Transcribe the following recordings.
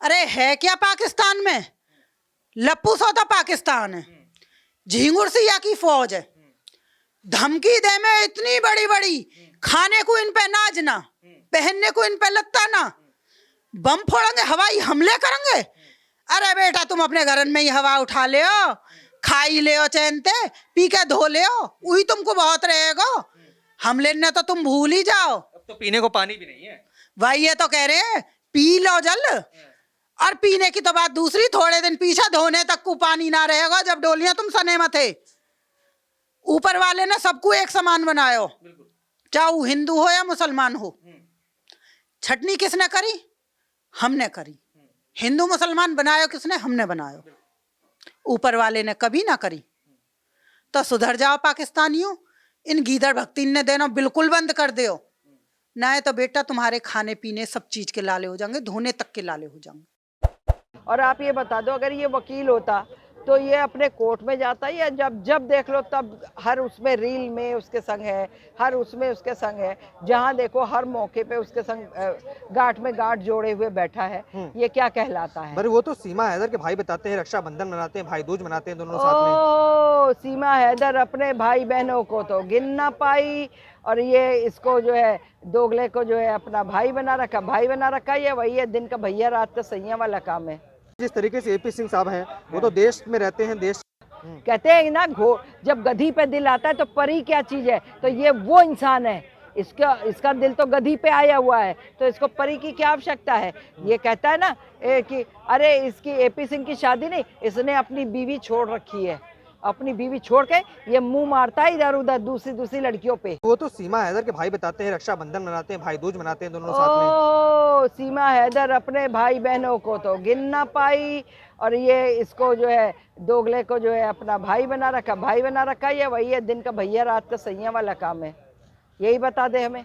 अरे है क्या पाकिस्तान में? लप्पू सौदा पाकिस्तान है, झिंगुर सिया की फौज है। धमकी दे में इतनी बड़ी बड़ी, खाने को इन पे नाज ना, पहनने को इन पे लत्ता ना, बम फोड़ेंगे, हवाई हमले करेंगे। अरे बेटा तुम अपने घर में ही हवा उठा ले, खाई ले चैन ते, पी के धो ले, वही तुमको बहुत रहेगा। हमले ने तो तुम भूल ही जाओ। अब तो पीने को पानी भी नहीं है। भाई ये तो कह रहे हैं पी लो जल, और पीने की तो बात दूसरी, थोड़े दिन पीछे धोने तक को पानी ना रहेगा जब डोलियां तुम सने में थे। ऊपर वाले ने सबको एक समान बनायो, चाहे वो हिंदू हो या मुसलमान हो। छटनी किसने करी? हमने करी। हिंदू मुसलमान बनायो किसने? हमने बनायो। ऊपर वाले ने कभी ना करी। तो सुधर जाओ पाकिस्तानियों, इन गीदड़ भक्ति ने देना बिल्कुल बंद कर दो, ना है तो बेटा तुम्हारे खाने पीने सब चीज के लाले हो जाएंगे, धोने तक के लाले हो जाएंगे। और आप ये बता दो, अगर ये वकील होता तो ये अपने कोर्ट में जाता, या जब जब देख लो तब हर उसमें रील में उसके संग है, हर उसमें उसके संग है, जहां देखो हर मौके पे उसके संग गांठ में गांठ जोड़े हुए बैठा है। ये क्या कहलाता है? पर वो तो सीमा हैदर के भाई बताते हैं, रक्षाबंधन मनाते हैं, भाई दूज मनाते हैं दोनों साथ में। ओ, सीमा हैदर अपने भाई बहनों को तो गिन ना पाई, और ये इसको जो है दोगले को जो है अपना भाई बना रखा। ये वही है दिन का भैया रात का सैया वाला काम है। जिस तरीके से एपी सिंह साहब हैं, वो तो देश में रहते हैं, देश कहते हैं ना, जब गधी पे दिल आता है तो परी क्या चीज है, तो ये वो इंसान है। इसका दिल तो गधी पे आया हुआ है, तो इसको परी की क्या आवश्यकता है? ये कहता है ना कि अरे इसकी एपी सिंह की शादी नहीं, इसने अपनी बीवी छोड़ रखी है, अपनी बीवी छोड़ के ये मुंह मारता है इधर उधर दूसरी लड़कियों पे। वो तो सीमा हैदर के भाई बताते हैं, रक्षाबंधन मनाते हैं, भाई दूज मनाते हैं दोनों साथ में। ओ, सीमा हैदर अपने भाई बहनों को तो गिन ना पाई, और ये इसको जो है दोगले को जो है अपना भाई बना रखा। ये वही है दिन का भैया रात का सैया वाला काम है। यही बता दे हमें,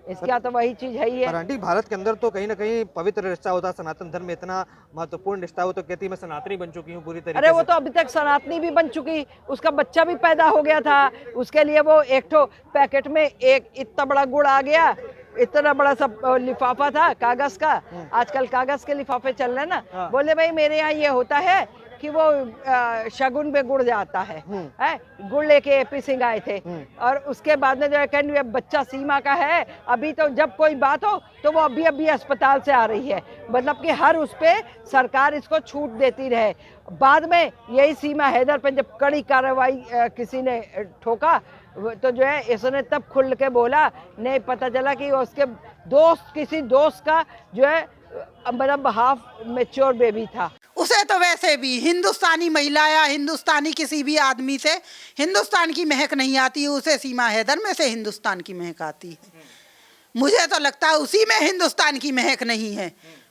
इसका तो वही चीज है ही है। आंटी, भारत के अंदर तो कहीं ना कहीं पवित्र रिश्ता होता है, सनातन धर्म में इतना महत्वपूर्ण रिश्ता हो, तो कहती मैं सनातनी बन चुकी हूँ पूरी तरीके अरे वो से। तो अभी तक सनातनी भी बन चुकी, उसका बच्चा भी पैदा हो गया था, उसके लिए वो एक ठो पैकेट में एक इतना बड़ा गुड़ आ गया, इतना बड़ा सब लिफाफा था कागज का। आजकल कागज के लिफाफे चल रहे हैं ना। बोले भाई मेरे यहाँ ये होता है कि वो शगुन पे गुड़ जाता है, गुड़ लेके एपी सिंह आए थे, और उसके बाद में जो है कहने बच्चा सीमा का है, अभी तो जब कोई बात हो तो वो अभी अस्पताल से आ रही है। मतलब कि हर उस पे सरकार इसको छूट देती रहे। बाद में यही सीमा हैदर पे जब कड़ी कार्रवाई किसी ने ठोका, तो जो है इसने तब खुल के बोला, नहीं पता चला कि उसके किसी दोस्त का जो है मतलब हाफ मैच्योर बेबी था। उसे तो वैसे भी हिंदुस्तानी महिला या हिंदुस्तानी किसी भी आदमी से हिंदुस्तान की महक नहीं आती, उसे सीमा हैदर में से हिंदुस्तान की महक आती है। मुझे तो लगता है उसी में हिंदुस्तान की महक नहीं है।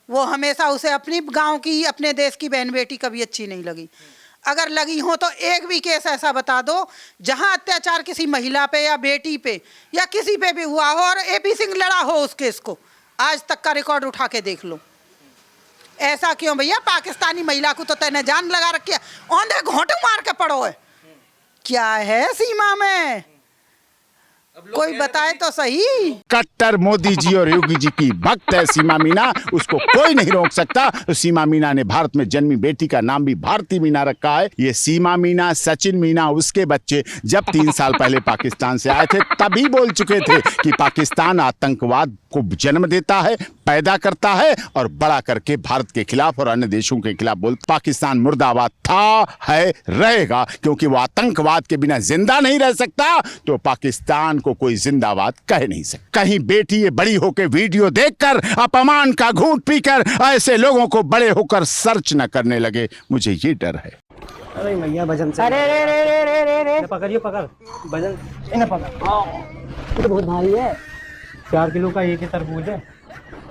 वो हमेशा उसे अपनी गांव की, अपने देश की बहन बेटी कभी अच्छी नहीं लगी। अगर लगी हो तो एक भी केस ऐसा बता दो जहां अत्याचार किसी महिला पे या बेटी पे या किसी पे भी हुआ हो और एपी सिंह लड़ा हो उस केस को, आज तक का रिकॉर्ड उठा के देख लो। ऐसा क्यों भैया? पाकिस्तानी महिला को तो तैने जान लगा रखी है, औंधे घोंटे मार के पड़ो है। क्या है सीमा में? कोई बताए तो सही। कट्टर मोदी जी और योगी जी की भक्त है सीमा मीना, उसको कोई नहीं रोक सकता। तो सीमा मीना ने भारत में जन्मी बेटी का नाम भी भारती मीना रखा है। ये सीमा मीना, सचिन मीना, उसके बच्चे जब 3 साल पहले पाकिस्तान से आए थे तभी बोल चुके थे कि पाकिस्तान आतंकवाद को जन्म देता है, पैदा करता है और बड़ा करके भारत के खिलाफ और अन्य देशों के खिलाफ बोलता। पाकिस्तान मुर्दाबाद था, है, रहेगा, क्योंकि वो आतंकवाद के बिना जिंदा नहीं रह सकता, तो पाकिस्तान को कोई जिंदाबाद कह नहीं सकता। कहीं बेटी ये बड़ी होकर वीडियो देखकर अपमान का घूंट पीकर ऐसे लोगों को बड़े होकर सर्च न करने लगे, मुझे ये डर है। अरे भैया भजन से अरे रे रे रे रे रे रे पकड़िए, पकड़ भजन इन्हें पकड़। तो बहुत भारी है, 4 किलो का एक ही तरबूज है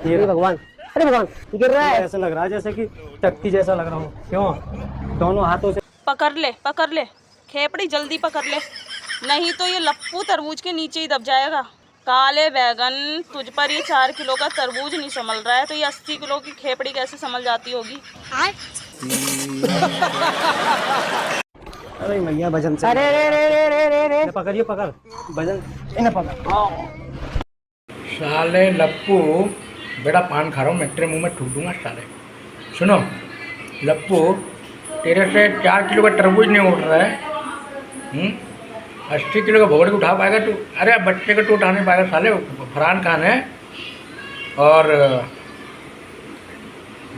ये। भगवान, अरे भगवान गिर रहा है। ऐसा लग रहा है जैसे कि चक्की जैसा लग रहा हूँ। क्यों? दोनों हाथों से पकड़ ले, खेपड़ी जल्दी पकड़ ले, नहीं तो ये लप्पू तरबूज के नीचे ही दब जाएगा। काले बैगन, तुझ पर ये 4 किलो का तरबूज नहीं संभल रहा है, तो ये 80 किलो की खेपड़ी कैसे संभल जाती होगी? अरे भैया भजन से अरे रे रे रे रे रे रे पकड़िए, पकड़ भजन इन्हें पकड़। साले लप्पू, बेटा पान खा रहा हूँ, मैं तेरे मुंह में ठूक दूंगा साले। सुनो लप्पू, तेरे से 4 किलो का तरबूज नहीं उठ रहा है। 80 किलो का भगोड़े को उठा पाएगा तू? अरे बच्चे को तू उठा नहीं पाएगा साले, फरहान खान है। और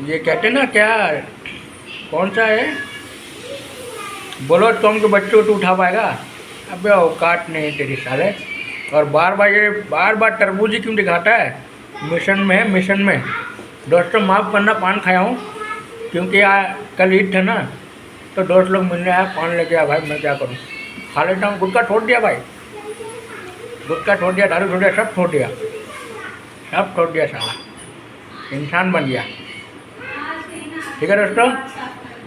ये कहते ना क्या, कौन सा है, बोलो तुम के बच्चे को तू उठा पाएगा? अबे औकात नहीं तेरी साले। और बार बार तरबूज ही क्यों दिखाता है? मिशन में है, मिशन में। दोस्तों माफ़ करना, पान खाया हूँ क्योंकि कल ईद था ना, तो दोस्त लोग मिलने आया, पान लेके आया। भाई मैं क्या करूँ, खा लेता हूँ। गुटखा छोड़ दिया भाई, गुटखा छोड़ दिया, दारू छोड़ दिया, सब छोड़ दिया, सब छोड़ दिया साला, इंसान बन गया। ठीक है दोस्तों,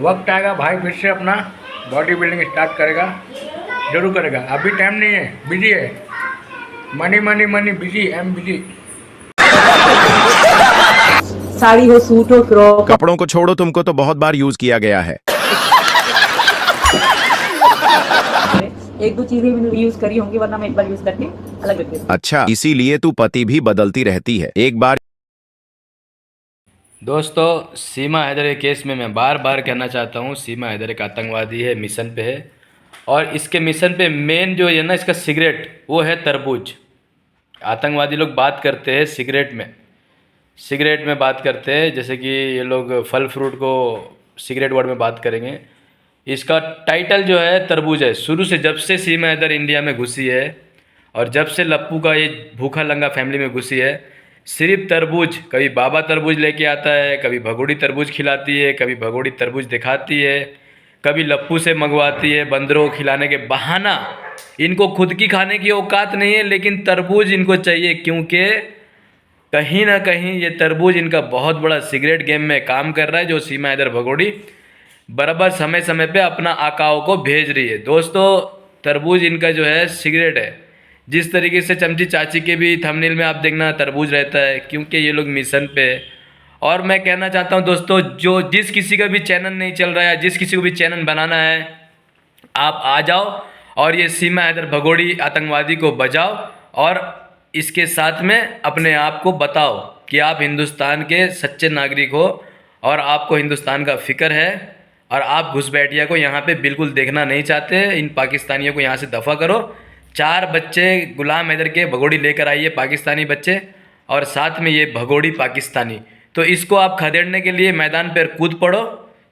वक्त आएगा भाई फिर से अपना बॉडी बिल्डिंग स्टार्ट करेगा, जरूर करेगा। अभी टाइम नहीं है, बिजी है, money money money, busy, I am busy. Sari हो, सूट हो, फ्रॉक। कपड़ों को छोड़ो, तुमको तो बहुत बार यूज किया गया है। एक दो चीजें मैंने यूज करी होंगी, वरना मैं एक बार यूज करके अलग रख देती हूँ। अच्छा, इसीलिए तू पति भी बदलती रहती है। एक बार दोस्तों, सीमा हैदर के केस में मैं बार बार कहना चाहता हूँ, सीमा हैदर एक आतंकवादी है, मिशन पे है। और इसके मिशन पे मेन जो है ना इसका सिगरेट, वो है तरबूज। आतंकवादी लोग बात करते हैं सिगरेट में बात करते हैं, जैसे कि ये लोग फल फ्रूट को सिगरेट वर्ड में बात करेंगे। इसका टाइटल जो है तरबूज है। शुरू से जब से सीमा हैदर इंडिया में घुसी है और जब से लप्पू का ये भूखा लंगा फैमिली में घुसी है, सिर्फ तरबूज, कभी बाबा तरबूज लेके आता है, कभी भगोड़ी तरबूज खिलाती है, कभी भगोड़ी तरबूज दिखाती है, कभी लप्पू से मंगवाती है बंदरों को खिलाने के बहाना। इनको खुद की खाने की औकात नहीं है, लेकिन तरबूज इनको चाहिए, क्योंकि कहीं ना कहीं ये तरबूज इनका बहुत बड़ा सिगरेट गेम में काम कर रहा है, जो सीमा हैदर भगोड़ी बराबर समय समय पे अपना आकाओं को भेज रही है। दोस्तों, तरबूज इनका जो है सिगरेट है। जिस तरीके से चमची चाची के भी थंबनेल में आप देखना तरबूज रहता है, क्योंकि ये लोग मिशन पे है। और मैं कहना चाहता हूँ दोस्तों, जो जिस किसी का भी चैनल नहीं चल रहा है, जिस किसी को भी चैनल बनाना है, आप आ जाओ और ये सीमा हैदर भगोड़ी आतंकवादी को बजाओ और इसके साथ में अपने आप को बताओ कि आप हिंदुस्तान के सच्चे नागरिक हो और आपको हिंदुस्तान का फिक्र है और आप घुसपैठिया को यहाँ पे बिल्कुल देखना नहीं चाहते। इन पाकिस्तानियों को यहाँ से दफ़ा करो। 4 बच्चे गुलाम हैदर के भगोड़ी लेकर आइए, पाकिस्तानी बच्चे, और साथ में ये भगोड़ी पाकिस्तानी। तो इसको आप खदेड़ने के लिए मैदान पर कूद पड़ो,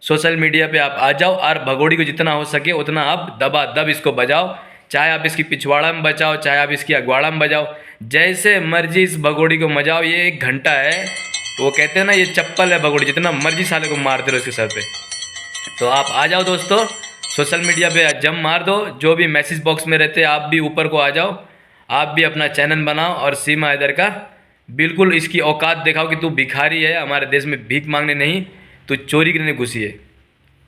सोशल मीडिया पे आप आ जाओ और भगोड़ी को जितना हो सके उतना आप दबादब इसको बजाओ। चाहे आप इसकी पिछवाड़ा में बजाओ, चाहे आप इसकी अगवाड़ा में बजाओ, जैसे मर्जी इस भगोड़ी को मजाओ। ये 1 घंटा है, वो कहते हैं ना ये चप्पल है भगोड़ी, जितना मर्जी साले को मारते रहो इसके सर पे। तो आप आ जाओ दोस्तों, सोशल मीडिया पे जम मार दो। जो भी मैसेज बॉक्स में रहते हैं आप भी ऊपर को आ जाओ, आप भी अपना चैनल बनाओ और सीमा हैदर का बिल्कुल इसकी औकात दिखाओ कि तू भिखारी है, हमारे देश में भीख मांगने नहीं, तू चोरी करने घुसी है।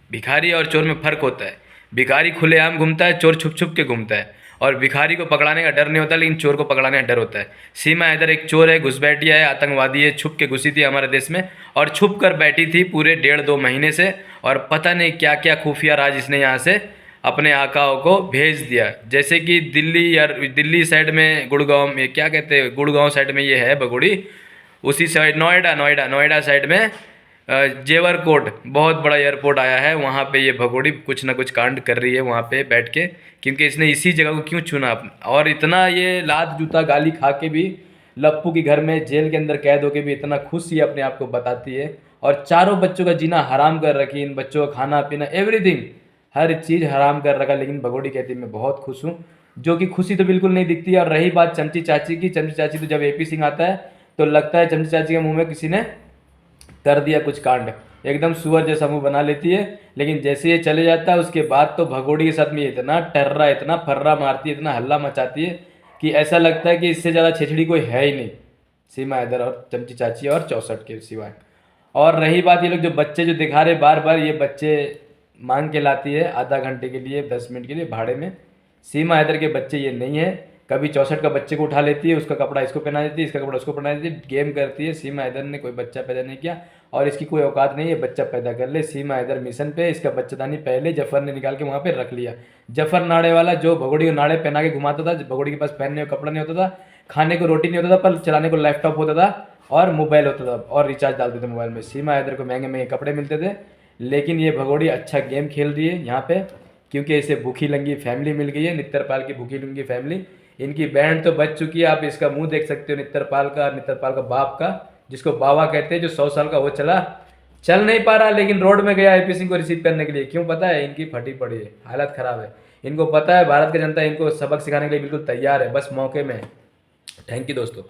भिखारी और चोर में फ़र्क होता है। भिखारी खुलेआम घूमता है, चोर छुप छुप के घूमता है। और भिखारी को पकड़ाने का डर नहीं होता, लेकिन चोर को पकड़ाने का डर होता है। सीमा हैदर एक चोर है, घुसपैठिया है, आतंकवादी है, छुप के घुसी थी हमारे देश में और छुप कर बैठी थी पूरे 1.5-2 महीने से। और पता नहीं क्या क्या खुफिया राज इसने यहाँ से अपने आकाओं को भेज दिया। जैसे कि दिल्ली साइड में गुड़गांव में, क्या कहते हैं, गुड़गांव साइड में ये है भगोड़ी, उसी साइड नोएडा साइड में जेवर कोट, बहुत बड़ा एयरपोर्ट आया है, वहाँ पे ये भगोड़ी कुछ ना कुछ कांड कर रही है वहाँ पे बैठ के, क्योंकि इसने इसी जगह को क्यों चुना। और इतना ये लात जूता गाली खा के भी, लप्पू के घर में जेल के अंदर कैद होके भी इतना खुश ये अपने आप को बताती है। और 4 बच्चों का जीना हराम कर रखी, इन बच्चों का खाना पीना एवरीथिंग, हर चीज़ हराम कर रखा, लेकिन भगोड़ी कहती है मैं बहुत खुश हूँ, जो कि खुशी तो बिल्कुल नहीं दिखती है। और रही बात चमची चाची की, चमची चाची तो जब AP सिंह आता है तो लगता है चमची चाची के मुँह में किसी ने कर दिया कुछ कांड, एकदम सुअर जैसा मुंह बना लेती है। लेकिन जैसे ये चले जाता है उसके बाद तो भगोड़ी के साथ में इतना टर्रा, इतना फर्रा मारती है, इतना हल्ला मचाती है कि ऐसा लगता है कि इससे ज़्यादा छेछड़ी कोई है ही नहीं, सीमा हैदर और चमची चाची और 64 के सिवाय। और रही बात ये लोग जो बच्चे जो दिखा रहे बार बार, ये बच्चे मांग के लाती है आधा घंटे के लिए, 10 मिनट के लिए भाड़े में। सीमा हैदर के बच्चे ये नहीं है। कभी 64 का बच्चे को उठा लेती है, उसका कपड़ा इसको पहना देती है, इसका कपड़ा उसको पहना देती है, गेम करती है। सीमा हैदर ने कोई बच्चा पैदा नहीं किया और इसकी कोई औकात नहीं है बच्चा पैदा कर ले। सीमा हैदर मिशन पे, इसका बच्चेदानी पहले जफर ने निकाल के वहाँ पे रख लिया। जफर नाड़े वाला जो भगोड़ी को नाड़े पहना के घुमाता था, भगोड़ी के पास पहनने का कपड़ा नहीं होता था, खाने को रोटी नहीं होता था, पर चलाने को लैपटॉप होता था, और मोबाइल होता था और रिचार्ज डालते थे मोबाइल में। सीमा हैदर को महंगे महंगे कपड़े मिलते थे, लेकिन ये भगोड़ी अच्छा गेम खेल रही है यहाँ पे, क्योंकि इसे भूखी लंगी फैमिली मिल गई है, नित्तरपाल की भूखी लंगी फैमिली। इनकी बैंड तो बच चुकी है, आप इसका मुंह देख सकते हो नित्तरपाल का बाप का, जिसको बाबा कहते हैं, जो 100 साल का वो चल नहीं पा रहा, लेकिन रोड में गया AP सिंह को रिसीव करने के लिए। क्यों पता है? इनकी फटी पड़ी है, हालत खराब है। इनको पता है भारत की जनता इनको सबक सिखाने के लिए बिल्कुल तैयार है, बस मौके में। थैंक यू दोस्तों।